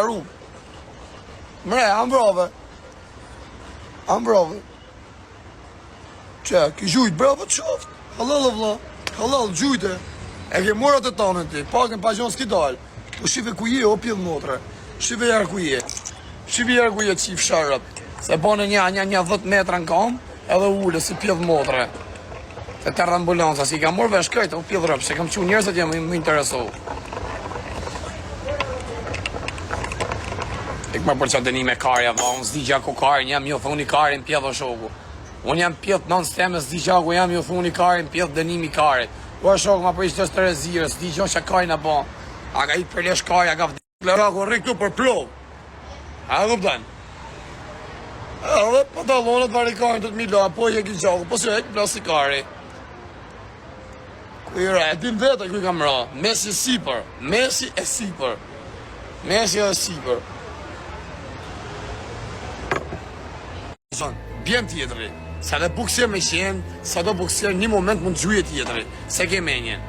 haru. Mre, ambrove. Ambrove. Që, ki gjujt, bravo të qoftë. Halal, vla. Halal, gjujte. E ke morat e tonën ti, pakën pa gjonë s'ki dalë. Po shive ku je, o pjellë motre. Shive jarë ku je. Shive jarë ku je qif sharëp. Se bane një 10 metra në kam, edhe ullë si pjellë motre. Se terra ambulanca, si ka morë vesh këjtë, o pjellë rëpë, se kam që njerëzët jam më interesohu. Ik më për që dëni me karja, va, unë s'di gja ku karjën, jam jo thuni karjën pjellë o shoku. Unë jam pjellë non steme, s'di gja ku jam jo thuni karjën pjellë dënimi karjën. Ua shok ma për ishtë të rezirës, di gjo që kaj në bon. A ka i përlesh kaj, a ka vdikle. A ku rrik tu për plov. A dhe pëtan. A dhe pantalonët varikajnë të të milo, po i e ki gjoku, po se e ki plasikari. Kujra, e din vete kuj kam ra. Mesi sipër, Mesi e sipër. Mesi e sipër. Bjen tjetëri. Sa dhe buksir me qenë, sa do buksir një moment mund gjuje tjetëri, se ke menjen.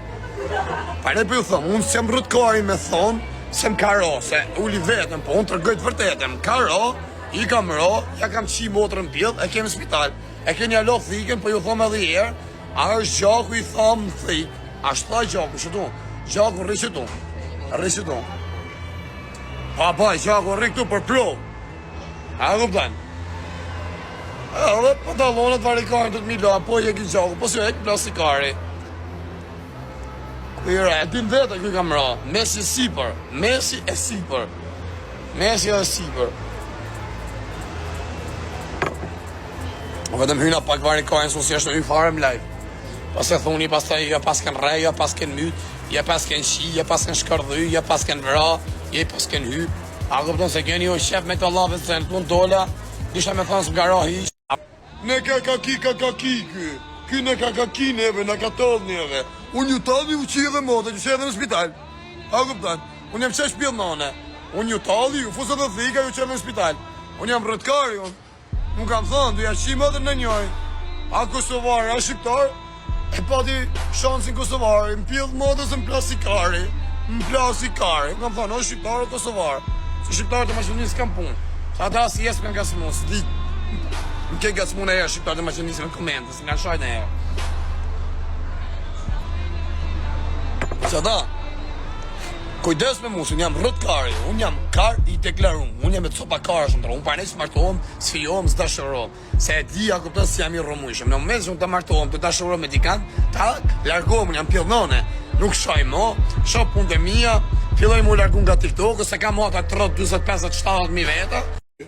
Pare për ju thëmë, unë s'jam rëtkari me thonë, se më karo, se uli vetëm, po unë të rgëjtë vërtetëm, karo, i kam ro, ja kam qi motrën pjellë, e kemë spital, e ke një lo thikën, po ju thëmë edhe herë, a është gjaku i thëmë në thikë, a shta gjaku, shëtu, gjaku rrisëtu, pa baj, gjaku rrikëtu për plovë, a dhe pëtanë. Edhe pantalonët varikajnë të të milo, po i e ki gjaku, po se e ki plasikari. Kujra, e din vete kuj kam ra. Mesi e sipër, Mesi e sipër. Mesi e sipër. Vetëm hyna pak varikajnë, su si është në hy fare më lajf. Pas e thuni, pas të ja pas kënë rej, ja pas kënë myt, ja pas kënë shi, ja pas kënë shkërdhy, ja pas kënë vra, ja pas kënë hy. A këpëton se keni o shef me të lafet se në të dola, disha me thonë së gara hish. Ne ka kaki ky. Ky ne ka kaki neve, ne ka todh neve. Unë ju talli u qi edhe mote, ju që edhe në spital. A këpëtan? Unë jam qesh pjellë nane. Unë ju talli, ju fusë dhe thika, ju që edhe në spital. Unë jam rëtkari, unë. Unë kam thënë, du ja qi mëdër në njoj. A Kosovar, a Shqiptar? E pati shansin Kosovar, më pjellë modës në plasikari. Më plasikari. Unë kam thënë, o Shqiptar o Kosovar. Se Shqiptar të maqenisë kam punë. Sa ata si jesë me nga së mos, di. Më ke nga së mune e Shqiptar të maqenisë me komendës, nga shajnë e e. Sa da, kujdes me mu, unë jam rëtkari, unë jam kar i deklarum, unë jam e të sopa karë shumë, unë parnej së martohem, sfijohem, së dashurohem, se e di a këpëtën si jam i rëmujshëm, në moment që unë të martohem, të dashurohem me dikant, ta largohem, unë jam pjellnone, nuk shoj mo, shoj punë dhe mija, filloj mu largun nga TikTok, se kam ata 30, 40, 50, 70.000 veta,